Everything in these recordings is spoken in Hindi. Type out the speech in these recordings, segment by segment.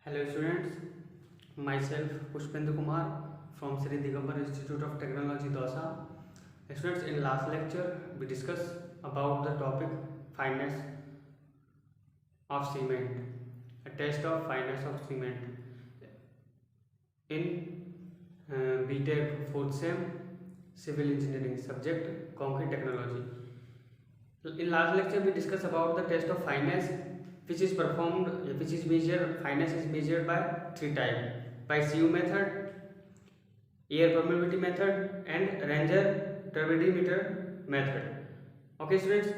Hello students, myself Pushpendra Kumar from Sri Digambar Institute of Technology Dausa. Students, in last lecture we discussed about the topic fineness of cement, a test of fineness of cement in BTech 4th Sem Civil Engineering subject Concrete Technology. In last lecture we discussed about the test of fineness which is measured. Fineness is measured by three types: by CU method, air permeability method, and Ranger turbidimeter method. Okay students,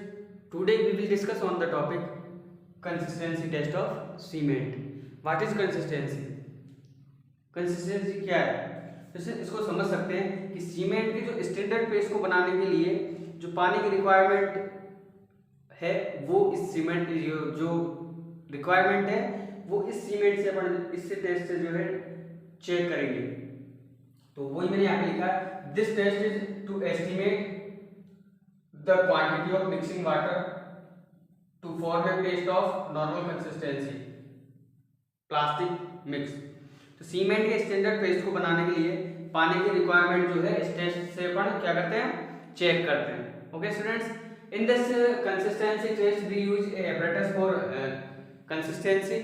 today we will discuss on the topic consistency test of cement. What is consistency? Consistency क्या है? जैसे इसको समझ सकते हैं कि सीमेंट की जो स्टैंडर्ड पेस्ट को बनाने के लिए जो पानी की रिक्वायरमेंट है वो इस सीमेंट की जो रिक्वायरमेंट है वो इस सीमेंट से अपन इससे टेस्ट से जो है चेक करेंगे। तो वही मैंने यहाँ पे लिखा है, this test is to estimate the quantity of mixing water to form a paste of normal consistency plastic mix. तो सीमेंट के स्टैंडर्ड पेस्ट को बनाने के लिए पानी की रिक्वायरमेंट जो है इस टेस्ट से अपन क्या करते हैं, चेक करते हैं। Okay students, in this consistency test we use a apparatus for consistency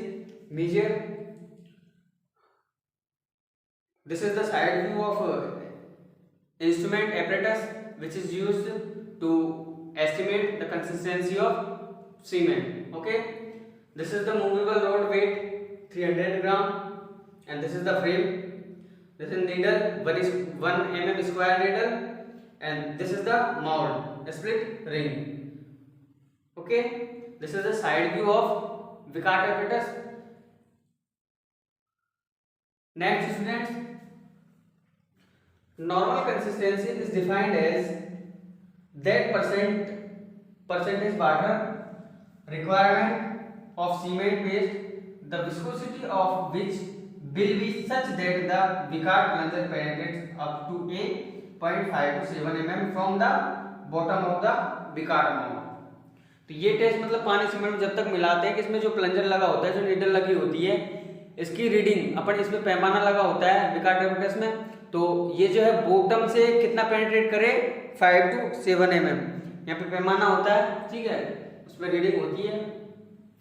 measure. This is the side view of instrument apparatus which is used to estimate the consistency of cement. Okay, this is the movable rod weight 300 gram, and this is the frame. This is needle, 1 mm square needle, and this is the mold, a split ring. Okay, this is the side view of Vickert apparatus. Next students, normal consistency is defined as that percentage water requirement of cement paste, the viscosity of which will be such that the Vickert plunger penetrates up to a 0.5 to 7 mm from the bottom of the Vickert mold. तो ये टेस्ट मतलब पानी सीमेंट में जब तक मिलाते हैं कि इसमें जो प्लंजर लगा होता है, जो नीडल लगी होती है, इसकी रीडिंग अपन इसमें पैमाना लगा होता है विकार्ट apparatus में, तो ये जो है बॉटम से कितना पेनिट्रेट करे 5 to 7 mm यहाँ पे पैमाना होता है। ठीक है, उसमें रीडिंग होती है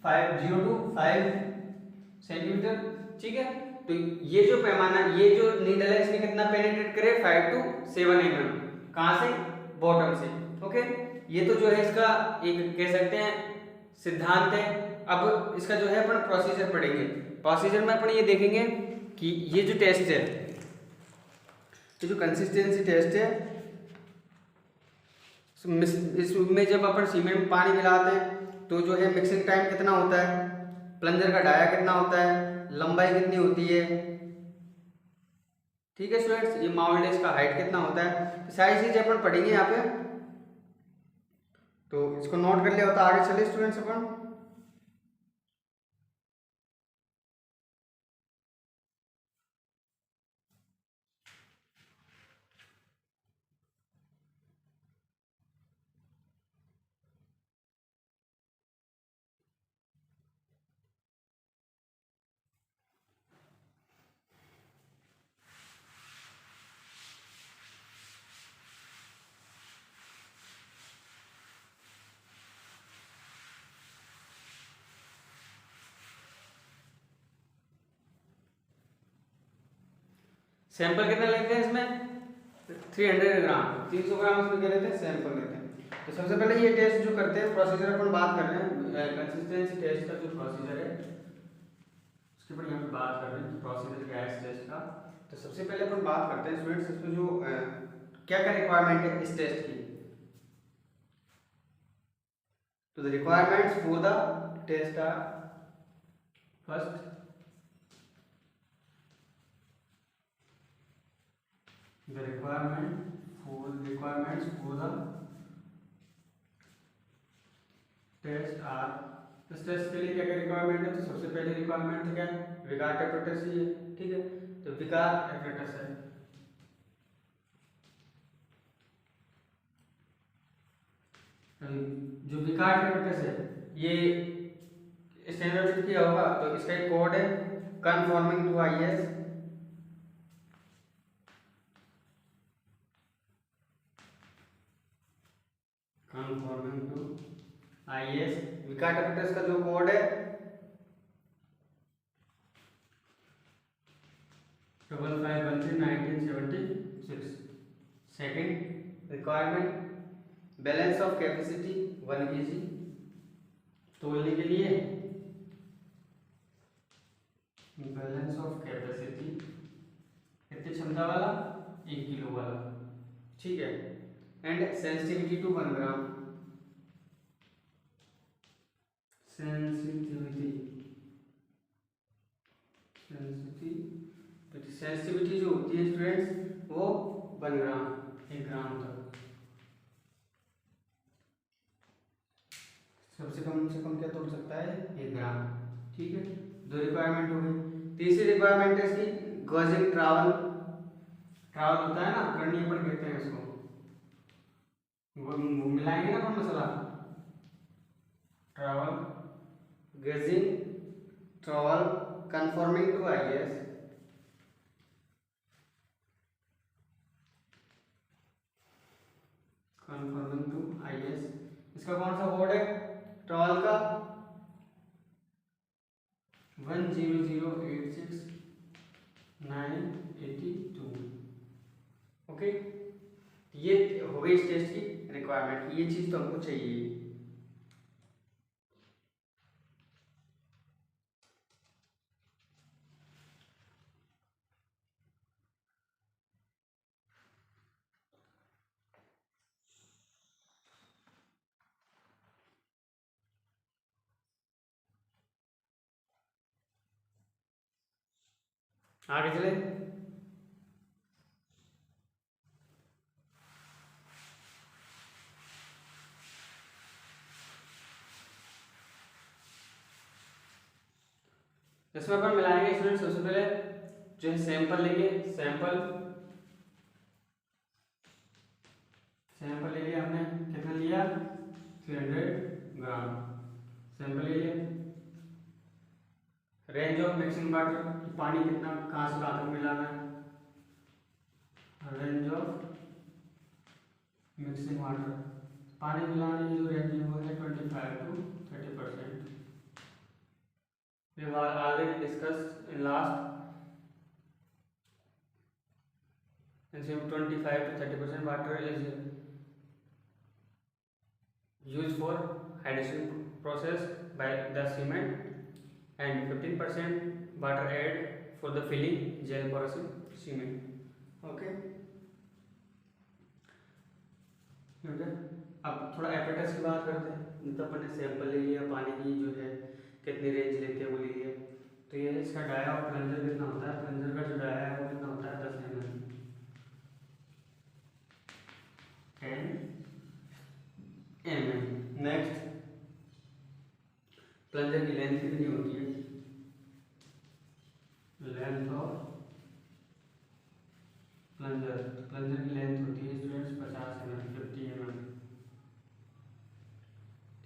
0 to 5 सेंटीमीटर। ठीक है, तो ये जो पैमाना, ये जो नीडल है इसमें कितना पेनिट्रेट करे 5 to 7 mm, कहाँ से, बॉटम से। ओके, ये तो जो है इसका एक कह सकते हैं सिद्धांत है। अब इसका जो है अपन प्रोसीजर पढ़ेंगे। प्रोसीजर में अपन ये देखेंगे कि ये जो टेस्ट है, ये जो कंसिस्टेंसी टेस्ट है, इसमें जब अपन सीमेंट में पानी मिलाते हैं तो जो है मिक्सिंग टाइम कितना होता है, प्लंजर का डाया कितना होता है, लंबाई कितनी होती है। ठीक है स्टूडेंट्स, ये माउल्ड है, इसका हाइट कितना होता है, तो सारी चीजें अपन पढ़ेंगे यहाँ पे। तो इसको नोट कर लिया होता, आगे चले स्टूडेंट्स अपन। सैंपल कितना लेते हैं इसमें, 300 ग्राम, 300 ग्राम इसमें क्या लेते हैं, सैंपल लेते हैं। तो सबसे पहले ये टेस्ट जो करते हैं, प्रोसीजर अपन बात कर रहे हैं, कंसिस्टेंसी टेस्ट का जो प्रोसीजर है उसके ऊपर यहाँ पे बात कर रहे हैं, प्रोसीजर क्या है इस टेस्ट का। तो सबसे पहले अपन बात करते हैं स्टूडेंट्स, इसमें जो क्या क्या रिक्वायरमेंट है इस टेस्ट की। तो the requirements for the test are, first the requirements for the test are. इस टेस्ट के लिए क्या क्या रिक्वायरमेंट है, तो सबसे पहले रिक्वायरमेंट तो क्या है, विकार्ट apparatus ही है। ठीक है, तो विकार्ट apparatus है। जो विकार्ट apparatus है ये स्टैंडर्ड किया होगा तो इसका एक कोड है conforming to IS, conforming to IS. Vicat apex का जो कोड है 5513 1976। Second requirement balance of capacity 1 kg, तोलने के लिए बैलेंस ऑफ कैपेसिटी कितनी क्षमता वाला 1 किलो वाला, ठीक है। And sensitivity to 1 gram, sensitivity जो होती है स्टूडेंट्स वो 1 ग्राम 1 ग्राम तक। सबसे कम से कम क्या तोड़ सकता है 1 ग्राम, ठीक है। 2 रिक्वायरमेंट हो गई। तीसरी रिक्वायरमेंट है इसकी गॉजिंग ट्रैवल, ट्रैवल होता है ना करनी अपन कहते हैं इसको, वो मिलाएंगे ना अपन मसाला, trowel gauging trowel conforming to IS, confirming to IS. इसका कौन सा कोड है ट्रॉल का 10086-982। ओके, ये हो गई इस टेस्ट की रिक्वायरमेंट, ये चीज तो हमको चाहिए। आगे चले, इसमें अपन मिलाएंगे स्टूडेंट। सबसे पहले जो है सैंपल लेंगे, सैंपल ले लिया हमने, कितना लिया 300 ग्राम सैंपल ले लिया। रेंज ऑफ मिक्सिंग वाटर, पानी कितना कहाँ से कहाँ तक मिलाना है, रेंज ऑफ मिक्सिंग वाटर, पानी मिलाने की जो रेंज है वो है 25 to 30%। We have already discussed in last, and 25 to 30% water is used for hydration process by the cement, and 15% water added for the filling gel porous cement. Okay. अब थोड़ा एपेटाइज की बात करते हैं। तो अपन ने सैंपल ले लिया, पानी की जो है कितनी रेंज लेते हैं वो ले लिया। तो ये इसका डाया और प्लंजर कितना होता है, प्लंजर का जो डाया है वो कितना होता है 10 mm, 10 mm। नेक्स्ट प्लंजर की लेंथ कितनी होती है, लेंथ ऑफ प्लंजर की लेंथ होती है स्टूडेंट्स 50 mm, 50 mm,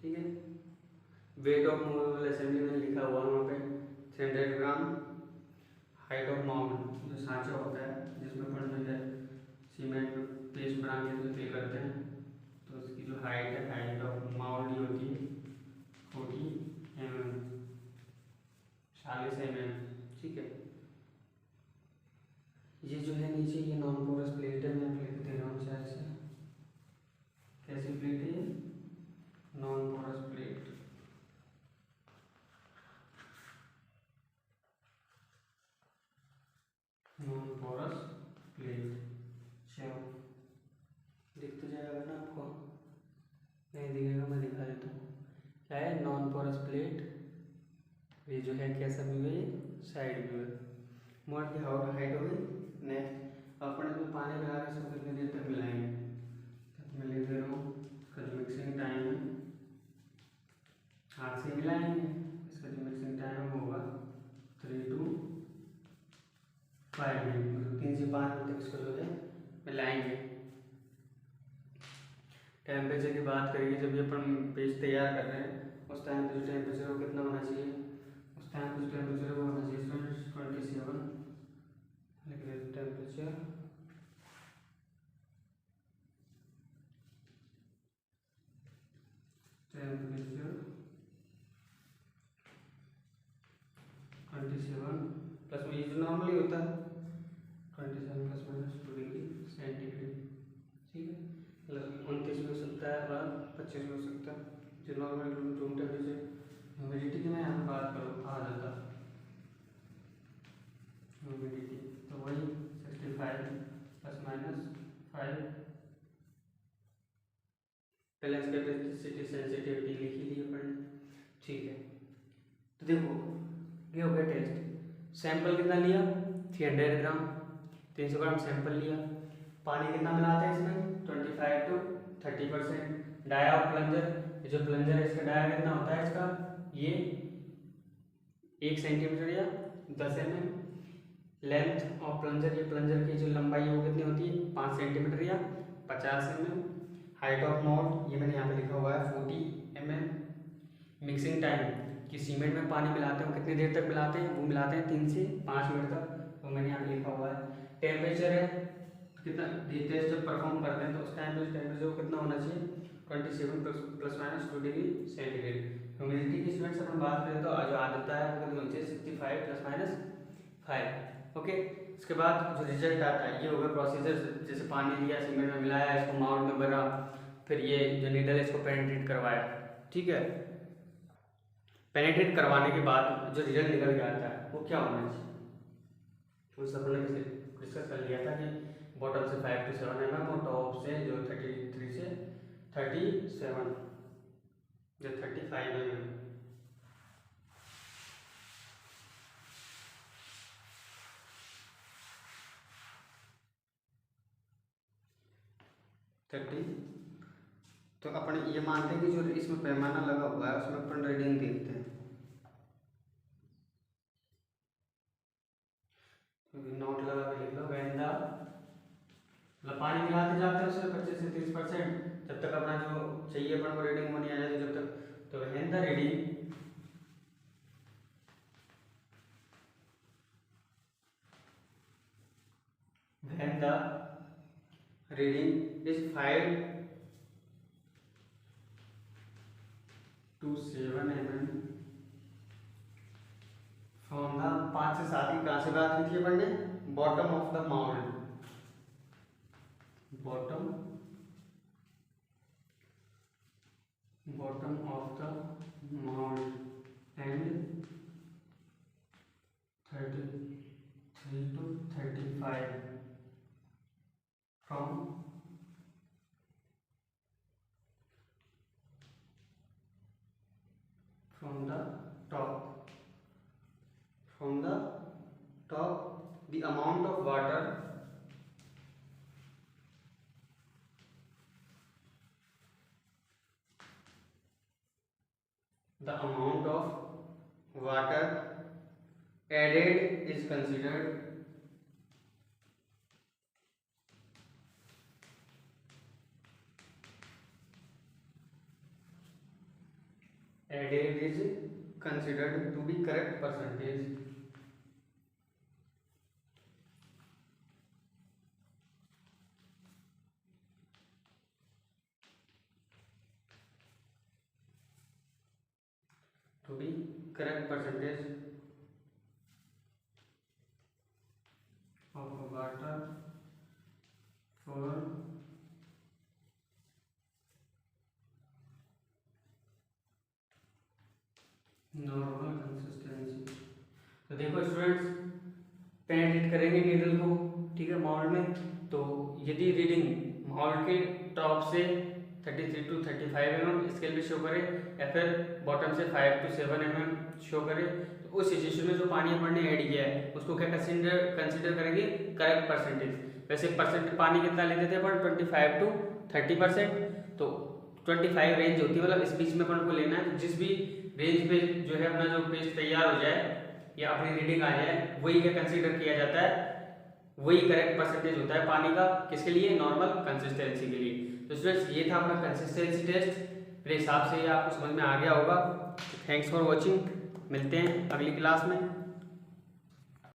ठीक है। वेट ऑफ मूवेबल असेंबली में लिखा हुआ वहाँ पे 300 ग्राम। हाइट ऑफ माउंट जो सांचा होता है जिसमें अपन जो है सीमेंट पेस्ट बना के जो फिल करते हैं, तो उसकी जो हाइट है, हाइट ऑफ माउंट ये होती है 40 mm, 40 mm, ठीक है। ये जो है नीचे ये नॉन पोरस प्लेट है, मैं लिख दे रहा हूँ शायद से, कैसी प्लेट है ये, non porous plate, non porous plate. चलो दिख तो जाएगा ना आपको, नहीं दिखेगा मैं दिखा देता हूँ क्या है नॉन पोरस प्लेट। ये जो है कैसा व्यू है, ये साइड व्यू है। मोड की हाइट हो गई। नेक्स्ट अपन इसमें पानी मिला के इसको कितनी देर तक मिलाएंगे, मैं लिख दे रहा हूँ इसका जो मिक्सिंग टाइम है, हाथ से मिलाएंगे, इसका जो मिक्सिंग टाइम होगा 3 to 5 मिनट, मतलब 3 से 5 मिनट तक इसको जो है मिलाएंगे। टेम्परेचर की बात करेंगे, जब भी अपन पेस्ट तैयार कर रहे हैं उस टाइम पे जो टेम्परेचर वो कितना होना चाहिए जो नॉर्मली होता है 27 प्लस माइनस 2 डिग्री सेंटीग्रेड, ठीक है, मतलब 29 भी हो सकता है और 25 भी हो सकता है, जो नॉर्मल रूम टेम्परेचर। ह्यूमिडिटी की मैं यहाँ पर बात करूँ आ जाता ह्यूमिडिटी, तो वही 65 plus minus 5, balance capacity sensitivity लिख ही ली अपन, ठीक है। तो देखो ये हो गया टेस्ट। सैंपल कितना लिया 300 ग्राम, 300 ग्राम सैंपल लिया। पानी कितना मिलाते हैं इसमें 25 to 30%। डाया ऑफ प्लंजर, जो प्लंजर है इसका डाया कितना होता है इसका, ये 1 सेंटीमीटर या 10 mm। लेंथ ऑफ प्लंजर, ये प्लंजर की जो लंबाई है वो कितनी होती है 5 सेंटीमीटर या 50 mm। हाइट ऑफ मोल्ड ये मैंने यहाँ पे लिखा हुआ है 40 mm। मिक्सिंग टाइम कि सीमेंट में पानी मिलाते हैं कितनी देर तक मिलाते हैं, वो मिलाते हैं 3 से 5 मिनट तक, तो मैंने यहाँ पे लिखा हुआ है। टेम्परेचर है कितना, टेस्ट जब परफॉर्म करते हैं तो उस टाइम पे टेम्परेचर कितना होना चाहिए 27 plus minus 2 degree centigrade. Humidity की स्टूडेंट्स अपन बात करें तो जो आर्द्रता है वो कितनी होनी चाहिए 65 प्लस माइनस 5, ओके। इसके बाद जो रिजल्ट आता है ये होगा प्रोसीजर, जैसे पानी लिया सीमेंट में मिलाया, इसको माउंट में भरा, फिर ये जो नीडल है इसको पेनिट्रेट करवाया, ठीक है। पेनिट्रेट करवाने के बाद जो रिजल्ट निकल के आता है वो क्या होना चाहिए, तो सब हमने डिस्कस कर लिया था कि बॉटम से 5 to 7 mm और टॉप से जो 33 से 37 या 35 mm। तो अपन ये मानते हैं कि जो इसमें पैमाना लगा हुआ है उसमें अपन रीडिंग देखते हैं, नोट लगा के लिख लो। गेंदा मतलब पानी मिलाते जाते हैं उसमें 25 से 30% जब तक अपना जो चाहिए अपन को रीडिंग नहीं आ जाती जब तक, तो when the reading is 5 to 7 mm from the 5 से 7 की कहाँ से बात की थी अपन ने, bottom of the mould, bottom of the mould and 33 to 35 from the top, the amount of water added is considered to be correct percentage of water for normal consistency. तो देखो स्टूडेंट्स पेनिट्रेट करेंगे नीडल को, ठीक है, माउल्ड में, तो यदि रीडिंग माउल्ड के टॉप से 33 to 35 mm स्केल पे शो करे या फिर बॉटम से 5 to 7 mm शो करे, तो उस सिचुएशन में जो पानी अपन ने ऐड किया है उसको क्या कंसिडर करेंगे करेक्ट परसेंटेज। वैसे परसेंट पानी कितना लेते थे अपन 25 to 30%, तो 25 रेंज होती है, मतलब इस बीच में अपन को लेना है। जिस भी रेंज पे जो है अपना जो पेस्ट तैयार हो जाए या अपनी रीडिंग आ जाए वही क्या कंसीडर किया जाता है, वही करेक्ट परसेंटेज होता है पानी का, किसके लिए, नॉर्मल कंसिस्टेंसी के लिए। तो स्टूडेंट्स ये था अपना कंसिस्टेंसी टेस्ट, मेरे हिसाब से ये आपको समझ में आ गया होगा। थैंक्स फॉर वॉचिंग, मिलते हैं अगली क्लास में।